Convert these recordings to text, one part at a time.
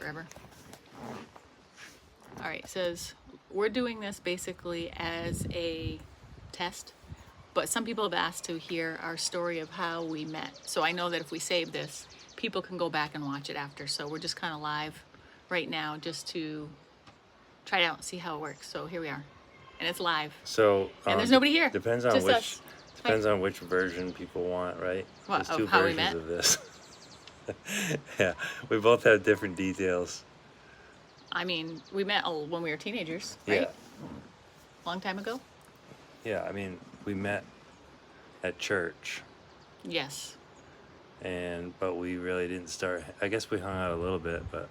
forever. All right, it says, we're doing this basically as a test, but some people have asked to hear our story of how we met. So I know that if we save this, people can go back and watch it after. So we're just kind of live right now just to try it out and see how it works. So here we are. And it's live. So and there's nobody here. Depends on just which us. depends on which version people want, right? What, There's two of how we versions met? of this. Yeah, we both have different details. I mean, we met when we were teenagers, right? Yeah. Long time ago? Yeah, I mean, we met at church, Yes. but we really didn't start. I guess we hung out a little bit, but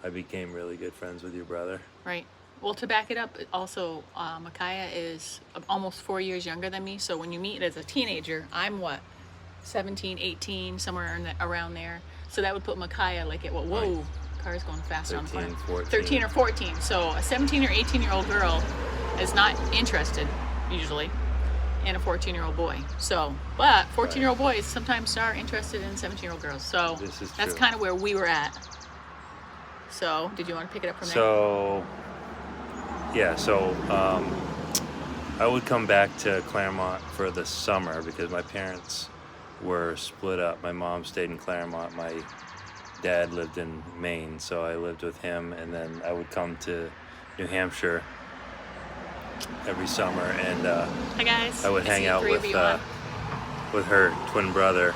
I became really good friends with your brother. Right. Well, to back it up, also, Micaiah is almost 4 years younger than me. So when you meet as a teenager, I'm what, 17, 18, somewhere around there. So that would put Micaiah like at what? Whoa, Right. Car's going fast on 13, fire. 14. 13 or 14. So a 17 or 18-year-old girl is not interested usually in a 14-year-old boy. So, but 14-year-old boys sometimes are interested in 17-year-old girls. So This is that's true. kind of where we were at. So did you want to pick it up from there? So, yeah, I would come back to Claremont for the summer because my parents were split up. My mom stayed in Claremont. My dad lived in Maine, so I lived with him, and then I would come to New Hampshire every summer, and Hi guys. I would hang see out three of you on. with her twin brother.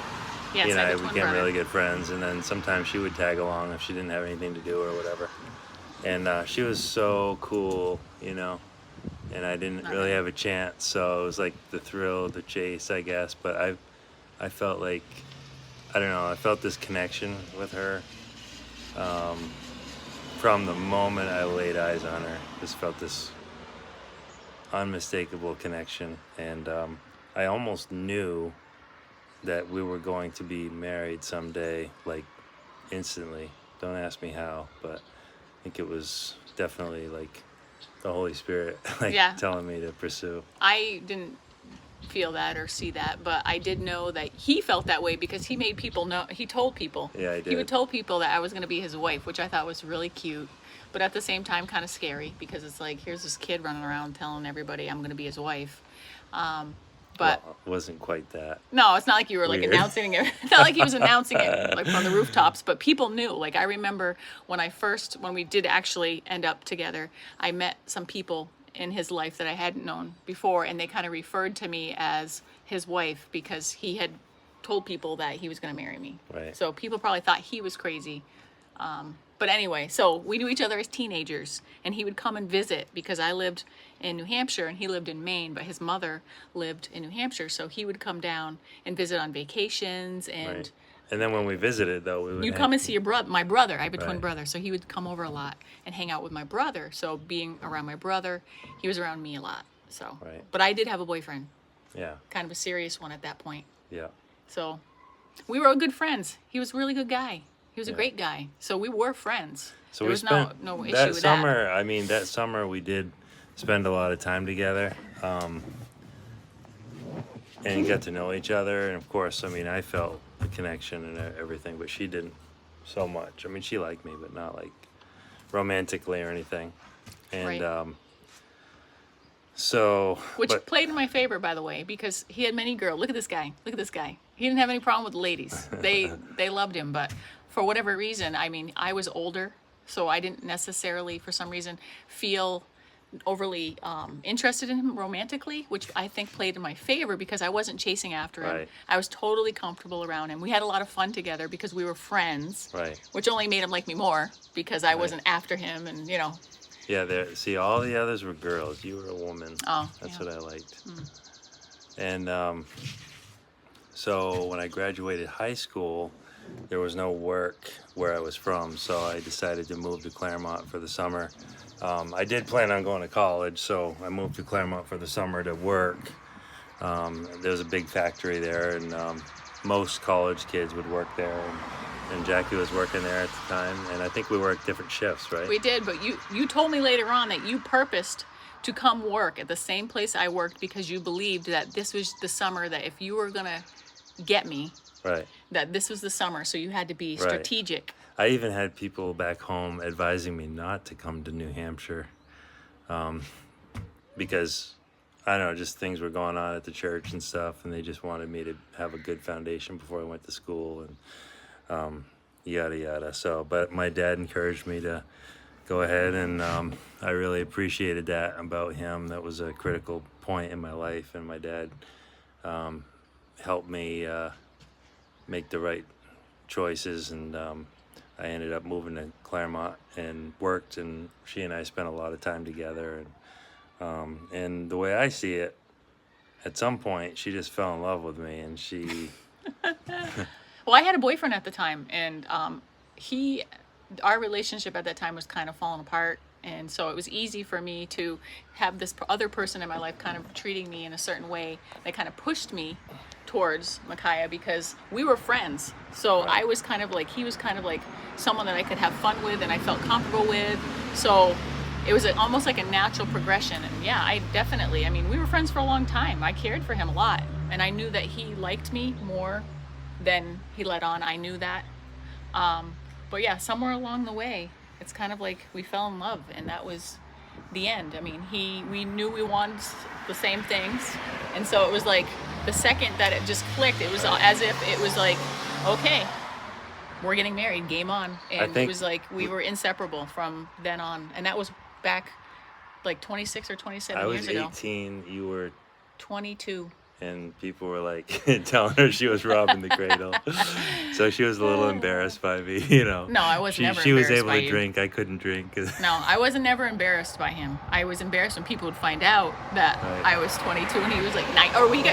Yes, He and I I have a twin became brother. really good friends, and then sometimes she would tag along if she didn't have anything to do or whatever. And she was so cool, and I didn't really have a chance, so it was like the thrill, the chase, I guess. But I felt like, I don't know, I felt this connection with her from the moment I laid eyes on her. Just felt this unmistakable connection, and I almost knew that we were going to be married someday, like instantly. Don't ask me how, but I think it was definitely like the Holy Spirit Yeah. telling me to pursue. I didn't feel that or see that, but I did know that he felt that way because he made people know. He told people. Yeah, I He would did. tell people that I was going to be his wife, which I thought was really cute, but at the same time kind of scary because it's like, here's this kid running around telling everybody I'm going to be his wife. But Well, it wasn't quite that. no, it's not like you were like Weird. announcing it. It's not like he was announcing it like from the rooftops, but people knew. Like I remember when we did actually end up together, I met some people in his life that I hadn't known before, and they kind of referred to me as his wife because he had told people that he was going to marry me. Right. So people probably thought he was crazy. But anyway, so we knew each other as teenagers, and he would come and visit because I lived in New Hampshire and he lived in Maine, but his mother lived in New Hampshire, so he would come down and visit on vacations. And Right. And then when we visited, though, we would you'd come and see my brother. I have a twin Right. brother, so he would come over a lot and hang out with my brother. So being around my brother, he was around me a lot. So, Right. But I did have a boyfriend, Yeah, kind of a serious one at that point. yeah. So we were good friends. He was a really good guy. He was a Yeah. great guy. So we were friends. So There we was spent no issue that with summer. I mean, that summer we did spend a lot of time together, and got to know each other. And of course, I mean, I felt the connection and everything, but she didn't so much. I mean, she liked me, but not like romantically or anything. And Right. so, Which but played in my favor, by the way, because he had many girls. Look at this guy. Look at this guy. He didn't have any problem with the ladies. They loved him, but for whatever reason, I mean, I was older, so I didn't necessarily, for some reason, feel overly interested in him romantically, which I think played in my favor because I wasn't chasing after him. Right. I was totally comfortable around him. We had a lot of fun together because we were friends, right. which only made him like me more because I wasn't after him and, Yeah, there. See, all the others were girls. You were a woman. Oh, That's yeah. what I liked. And so when I graduated high school, there was no work where I was from, so I decided to move to Claremont for the summer. I did plan on going to college, so I moved to Claremont for the summer to work. There was a big factory there, and most college kids would work there. And Jackie was working there at the time, and I think we worked different shifts, right? We did, but you told me later on that you purposed to come work at the same place I worked because you believed that this was the summer that if you were gonna get me, Right. that this was the summer, so you had to be Right. strategic. I even had people back home advising me not to come to New Hampshire, because I don't know, just things were going on at the church and stuff, and they just wanted me to have a good foundation before I went to school and yada yada. So, but my dad encouraged me to go ahead, and I really appreciated that about him. That was a critical point in my life, and my dad helped me make the right choices, and I ended up moving to Claremont and worked, and she and I spent a lot of time together, and the way I see it, at some point she just fell in love with me, and she Well, I had a boyfriend at the time, and our relationship at that time was kind of falling apart. And so it was easy for me to have this other person in my life kind of treating me in a certain way that kind of pushed me towards Micaiah, because we were friends. So I was kind of like, he was kind of like someone that I could have fun with and I felt comfortable with. So it was almost like a natural progression. And yeah, I mean, we were friends for a long time. I cared for him a lot. And I knew that he liked me more than he let on. I knew that. But yeah, somewhere along the way, it's kind of like we fell in love, and that was the end. I mean, we knew we wanted the same things, and so it was like the second that it just clicked, it was as if it was like, okay, we're getting married, game on. And it was like we were inseparable from then on, and that was back like 26 or 27 years ago. I was 18, you were 22. And people were like telling her she was robbing the cradle. So she was a little embarrassed by me, you know. No, I was never She was embarrassed able by to you. drink. I couldn't drink. No, I wasn't never embarrassed by him. I was embarrassed when people would find out that Right. I was 22 and he was like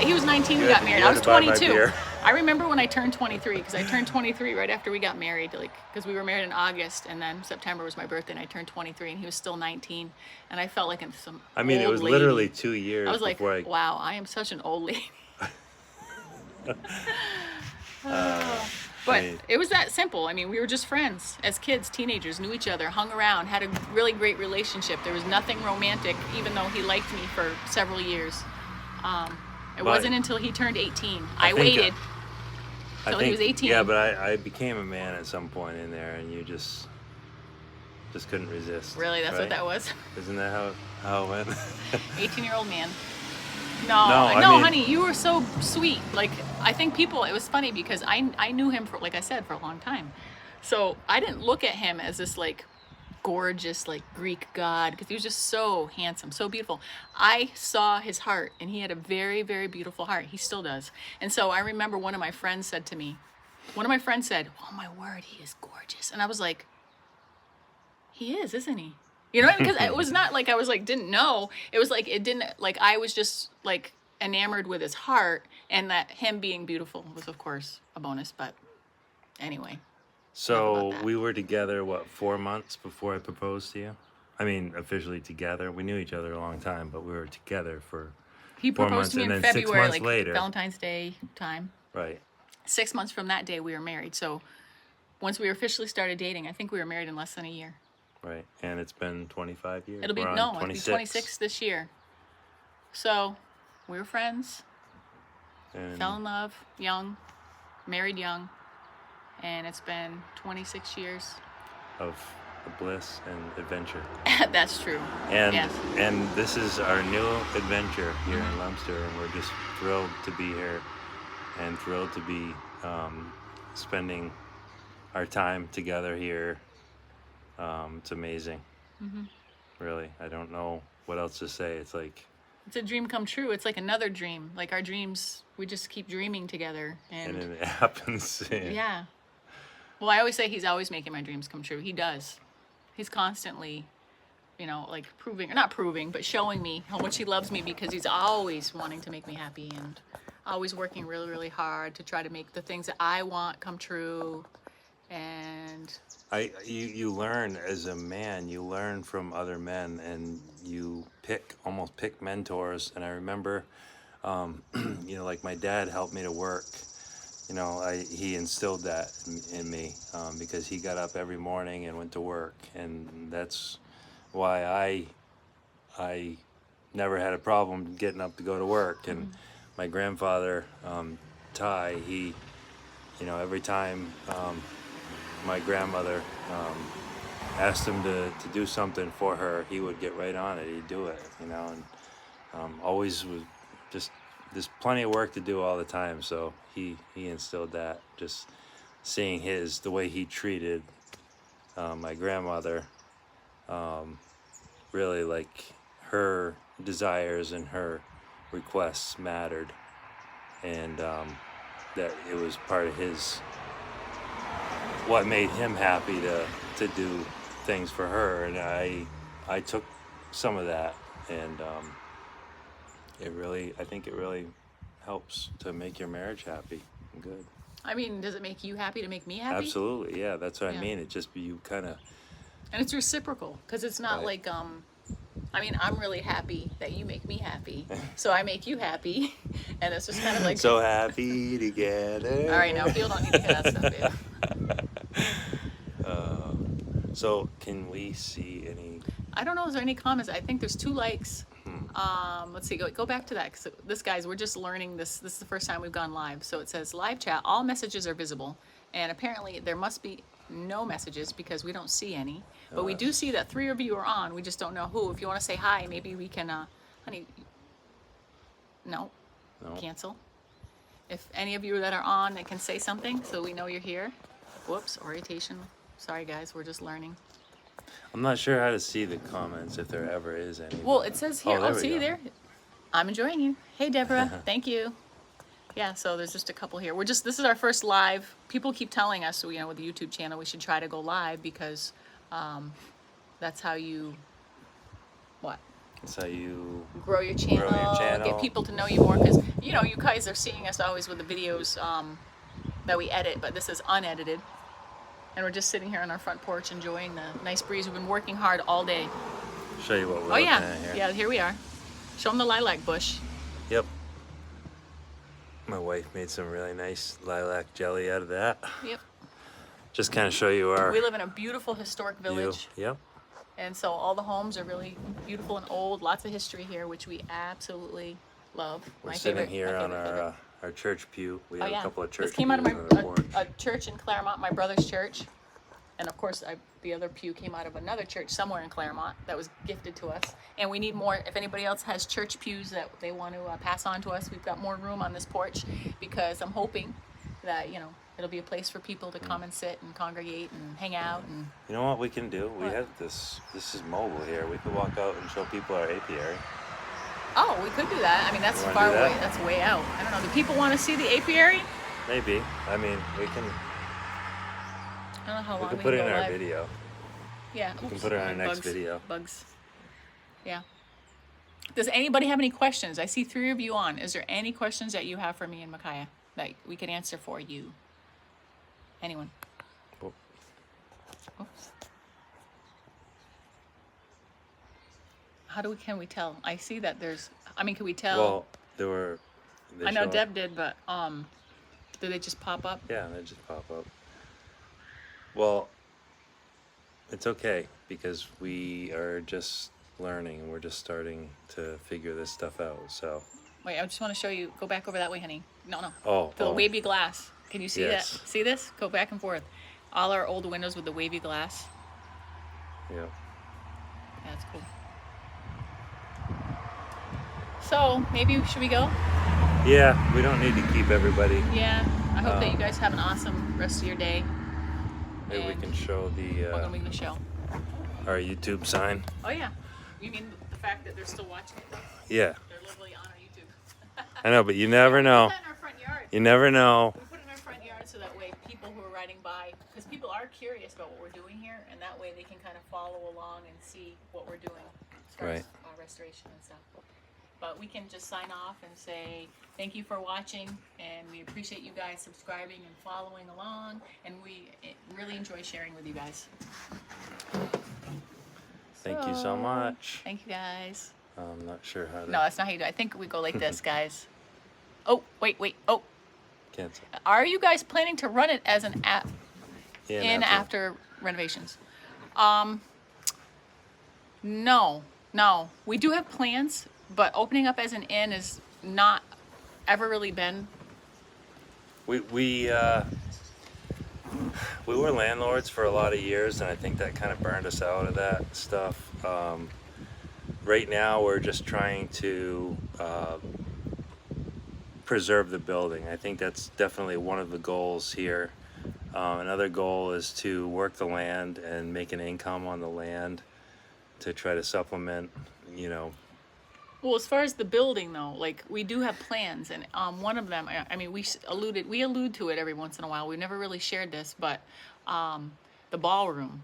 he was 19. We You had got to- married. you I had was to buy my 22. beer. I remember when I turned 23, because I turned 23 right after we got married, like because we were married in August, and then September was my birthday, and I turned 23, and he was still 19, and I felt like some. I mean, it old was lady. literally 2 years I was like, before wow, I am such an old lady. But I mean- it was that simple. I mean, we were just friends as kids, teenagers, knew each other, hung around, had a really great relationship. There was nothing romantic, even though he liked me for several years. It wasn't until he turned 18. I think, waited I till he was 18. Yeah, but I became a man at some point in there, and you just couldn't resist. Really, that's right? what that was? Isn't that how it went? 18-year-old man. No, I No, mean- honey, you were so sweet. Like, I think people, it was funny because I knew him for, like I said, for a long time. So I didn't look at him as this like gorgeous like Greek god, because he was just so handsome, so beautiful. I saw his heart, and he had a very, very beautiful heart. He still does. And so I remember one of my friends said, "Oh my word, he is gorgeous." And I was like, he is, isn't he? You know, because it was not like I was like didn't know. It was like it didn't like I was just like enamored with his heart, and that him being beautiful was of course a bonus. But anyway, So about that. we were together, what, 4 months before I proposed to you? I mean, officially together. We knew each other a long time, but we were together for he 4 proposed months, to me and in then 6 February, months like later. Valentine's Day time. Right. 6 months from that day, we were married. So once we officially started dating, I think we were married in less than a year. Right. And it's been 25 years. It'll be We're on no, it'll be 26 this year. So we were friends, And fell in love young, married young, and it's been 26 years. of bliss and adventure. That's true. And Yes. and this is our new adventure here in Leominster, and we're just thrilled to be here and thrilled to be spending our time together here. It's amazing. Really, I don't know what else to say. It's like, It's a dream come true. It's like another dream. Like our dreams, we just keep dreaming together. and And it happens. yeah. Well, I always say he's always making my dreams come true. He does. He's constantly, you know, like proving, or not proving, but showing me how much he loves me, because he's always wanting to make me happy and always working really, really hard to try to make the things that I want come true. And You learn as a man, you learn from other men, and you almost pick mentors. And I remember, you know, like my dad helped me to work. You know, he instilled that in me, because he got up every morning and went to work, and that's why I never had a problem getting up to go to work. And my grandfather, Ty, he, you know, every time my grandmother asked him to do something for her, he would get right on it. He'd do it, you know, and always was just, there's plenty of work to do all the time. So he instilled that, just seeing the way he treated my grandmother, really like her desires and her requests mattered, and that it was part of what made him happy to do things for her. And I took some of that, and I think it really helps to make your marriage happy and good. I mean, does it make you happy to make me happy? Absolutely, yeah, that's what Yeah. I mean. It just, you kind of, And it's reciprocal, because it's not Right. like, I mean, I'm really happy that you make me happy, so I make you happy, and it's just kind of like, so happy together. all right, now people don't need to hear that stuff, babe. So can we see any? I don't know, is there any comments? I think there's 2 likes. Let's see, go back to that, 'cause this, guys, we're just learning this. This is the first time we've gone live. So it says live chat, all messages are visible, and apparently there must be no messages because we don't see any. But we do see that 3 of you are on. We just don't know who. If you want to say hi, maybe we can, honey, no, No. cancel. If any of you that are on, they can say something so we know you're here. Whoops, orientation. Sorry, guys, we're just learning. I'm not sure how to see the comments, if there ever is any. Well, it says here. Oh, there Oh, we see go. there. I'm enjoying you. Hey, Deborah. Thank you. Yeah. So there's just a couple here. This is our first live. People keep telling us, you know, with the YouTube channel, we should try to go live because that's how you what That's how you. grow your channel, channel. get people to know you more. Because you know, you guys are seeing us always with the videos that we edit, but this is unedited. And we're just sitting here on our front porch enjoying the nice breeze. We've been working hard all day. Show you what we're Oh looking yeah, at here. yeah. Here we are. Show them the lilac bush. Yep. My wife made some really nice lilac jelly out of that. Yep. Just kind of show you our We live in a beautiful historic view. village, Yep. and so all the homes are really beautiful and old. Lots of history here, which we absolutely love. We're My sitting favorite- here my on favorite. our church pew. We Oh have yeah, a couple of church this came out of pews my on our porch. a church in Claremont, my brother's church, and of course the other pew came out of another church somewhere in Claremont that was gifted to us. And we need more. If anybody else has church pews that they want to pass on to us, we've got more room on this porch because I'm hoping that it'll be a place for people to come and sit and congregate and hang out and. You know what we can do? We What? have this is mobile here. We could walk out and show people our apiary. Oh, we could do that. I mean, that's You wanna far do that? away. That's way out. I don't know. Do people want to see the apiary? Maybe. I mean, we can I don't know how long put it can in go our live. video. Yeah. can Oops, put it in our next bugs, video. Bugs. Yeah. Does anybody have any questions? I see 3 of you on. Is there any questions that you have for me and Micaiah that we can answer for you? Anyone? Oh. Oops. Can we tell? I see that there's. I mean, can we tell? Well, they I know show- Deb did, but do they just pop up? Yeah, they just pop up. Well, it's okay because we are just learning and we're just starting to figure this stuff out. So, Wait, I just want to show you. Go back over that way, honey. No. oh, The oh, wavy glass. Can you see Yes. that? See this? Go back and forth. All our old windows with the wavy glass. yeah. Yeah, that's cool. So maybe should we go? Yeah, we don't need to keep everybody. Yeah. I hope that you Um, guys have an awesome rest of your day. Maybe we And can show what are the we gonna show? our YouTube sign. Oh yeah. You mean the fact that they're still watching it? Yeah, They're literally on our YouTube. I know, but you never know. We put that in our front yard. You never know. We put it in our front yard so that way people who are riding by, because people are curious about what we're doing here, and that way they can kind of follow along and see what we're doing as far as Right. restoration and stuff. But we can just sign off and say thank you for watching, and we appreciate you guys subscribing and following along, and we really enjoy sharing with you guys. Thank you so much. Thank you guys. I'm not sure how to No, that's not how you do it. I think we go like this, guys. Oh, wait. Oh, cancel. are you guys planning to run it as an app? Yeah, In after. after renovations. No. We do have plans, but opening up as an inn is not ever really been. We We were landlords for a lot of years, and I think that kind of burned us out of that stuff. Right now, we're just trying to preserve the building. I think that's definitely one of the goals here. Another goal is to work the land and make an income on the land to try to supplement, Well, as far as the building though, like we do have plans, and one of them, I mean, we allude to it every once in a while. We've never really shared this, but the ballroom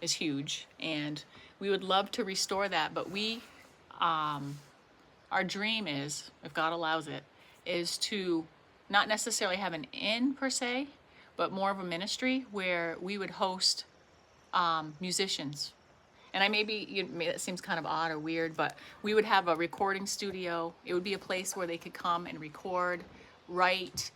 is huge, and we would love to restore that. But our dream is, if God allows it, is to not necessarily have an inn per se, but more of a ministry where we would host musicians. And that seems kind of odd or weird, but we would have a recording studio. It would be a place where they could come and record, write,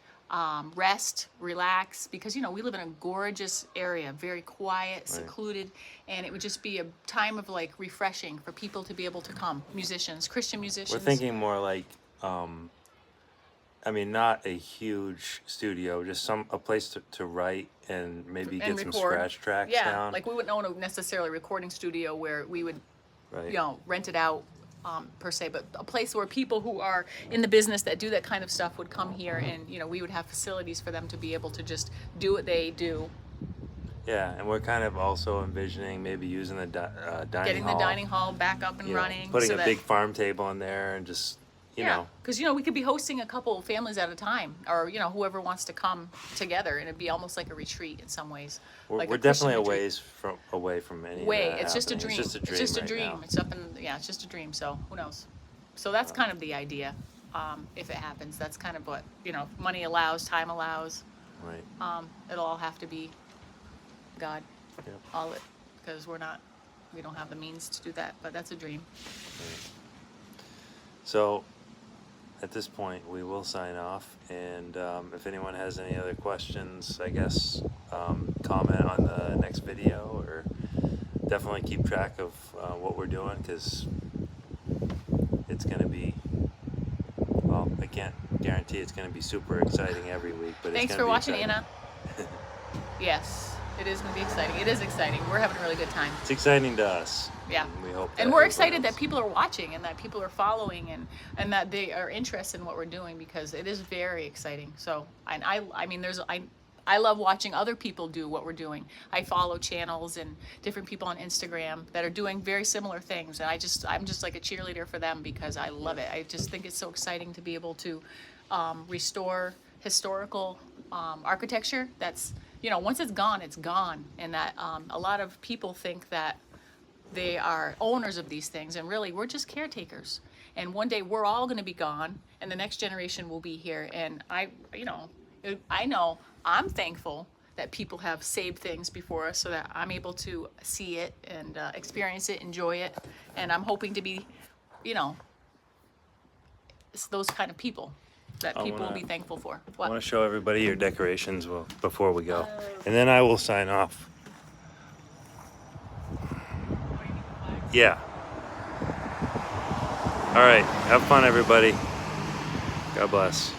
rest, relax, because we live in a gorgeous area, very quiet, secluded, and it would just be a time of like refreshing for people to be able to come, musicians, Christian musicians. we're thinking more like, not a huge studio, just a place to write and maybe and get some record. scratch tracks Yeah, down. like we wouldn't own a necessarily recording studio where we would Right. rent it out per se, but a place where people who are in the business that do that kind of stuff would come here, and we would have facilities for them to be able to just do what they do. Yeah, and we're kind of also envisioning maybe using the dining Getting hall. the dining hall back up and running. Putting so a that, big farm table in there and just, because we could be hosting a couple families at a time, or whoever wants to come together, and it'd be almost like a retreat in some ways. we're like a definitely Christian away from any way. of that It's just a happening. dream. It's just a dream. It's just a right dream. now. It's up in it's just a dream. So who knows? So that's kind of the idea. If it happens, that's kind of what if money allows, time allows. Right. It'll all have to be God. Yep. All it, because we don't have the means to do that. But that's a dream. So, at this point, we will sign off, and if anyone has any other questions, I guess comment on the next video, or definitely keep track of what we're doing, because it's going to be, well, I can't guarantee it's going to be super exciting every week, but Thanks it's for going to be watching, exciting. Anna. Yes, it is going to be exciting. It is exciting. We're having a really good time. It's exciting to us. Yeah. And we hope. And that we're everybody excited that else- people are watching and that people are following and that they are interested in what we're doing, because it is very exciting. So I love watching other people do what we're doing. I follow channels and different people on Instagram that are doing very similar things, and I'm just like a cheerleader for them because I love it. I just think it's so exciting to be able to restore historical architecture that's once it's gone, and that a lot of people think that they are owners of these things, and really we're just caretakers, and one day we're all going to be gone and the next generation will be here. And I know I'm thankful that people have saved things before us so that I'm able to see it and experience it, enjoy it, and I'm hoping to be it's those kind of people that people will be thankful for. I What? want to show everybody your decorations before we go, and then I will sign off. Yeah. All right. Have fun, everybody. God bless.